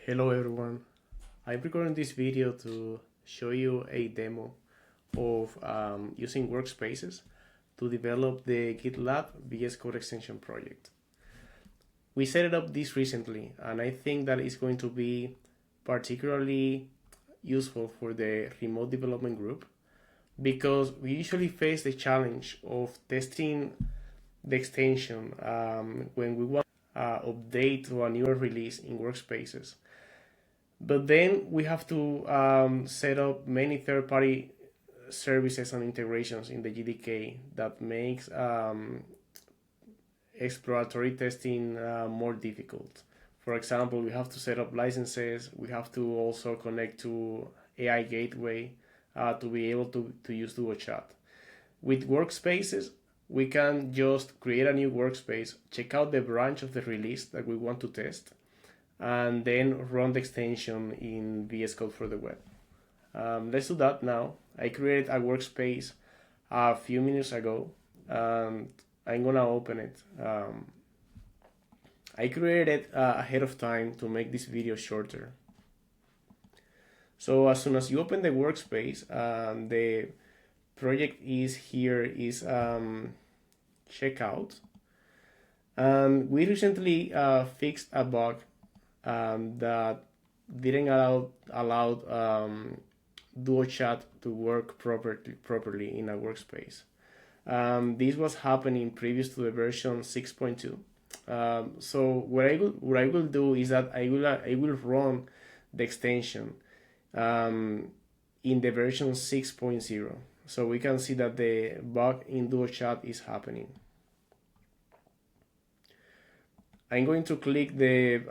Hello everyone, I'm recording this video to show you a demo of using Workspaces to develop the GitLab VS Code Extension project. We set it up this recently and I think that it's going to be particularly useful for the remote development group because we usually face the challenge of testing the extension when we want to update to a newer release in Workspaces. But then we have to set up many third-party services and integrations in the GDK that makes exploratory testing more difficult. For example, we have to set up licenses. We have to also connect to AI Gateway to be able to use DuoChat. With Workspaces, we can just create a new workspace, check out the branch of the release that we want to test, and then run the extension in VS Code for the web. Let's do that now. I created a workspace a few minutes ago and I'm gonna open it. I created it ahead of time to make this video shorter. So as soon as you open the workspace, the project is here, is checkout. And we recently fixed a bug that didn't allow DuoChat to work properly in a workspace. This was happening previous to the version 6.2. So what I will do is that I will run the extension in the version 6.0, so we can see that the bug in DuoChat is happening. I'm going to click the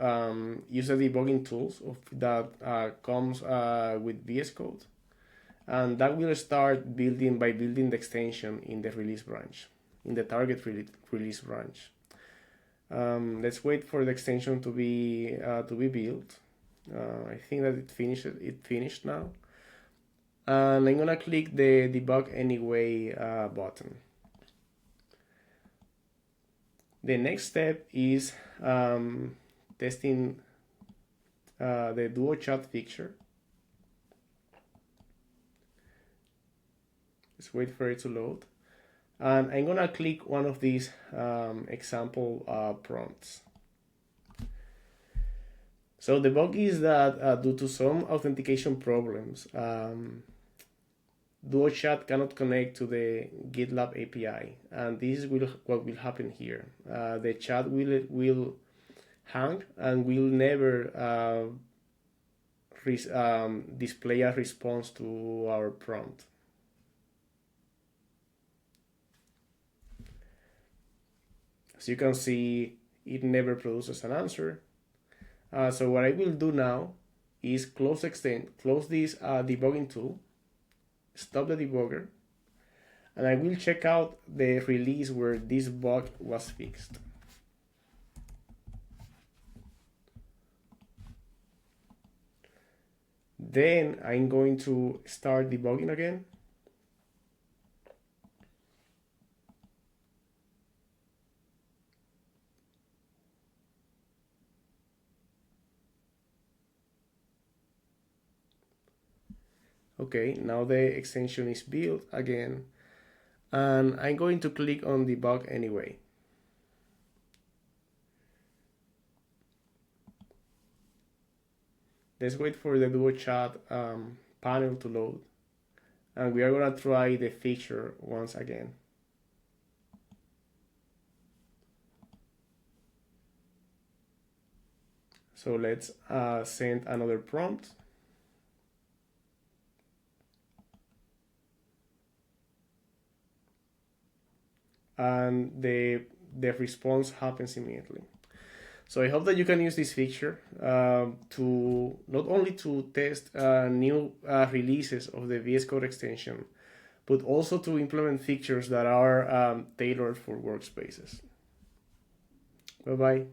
use the debugging tools that comes with VS Code, and that will start building the extension in the release branch, in the target release branch. Let's wait for the extension to be built. I think that it finished now, and I'm gonna click the debug anyway button. The next step is testing the DuoChat feature. Let's wait for it to load. And I'm gonna click one of these example prompts. So the bug is that due to some authentication problems, DuoChat cannot connect to the GitLab API, and this is what will happen here. The chat will hang and will never display a response to our prompt. As you can see, it never produces an answer. So what I will do now is close this debugging tool, stop the debugger, and I will check out the release where this bug was fixed. Then I'm going to start debugging again. Okay, now the extension is built again, and I'm going to click on debug anyway. Let's wait for the DuoChat panel to load, and we are gonna try the feature once again. So let's send another prompt. And the response happens immediately. So I hope that you can use this feature to not only to test new releases of the VS Code extension, but also to implement features that are tailored for workspaces. Bye-bye.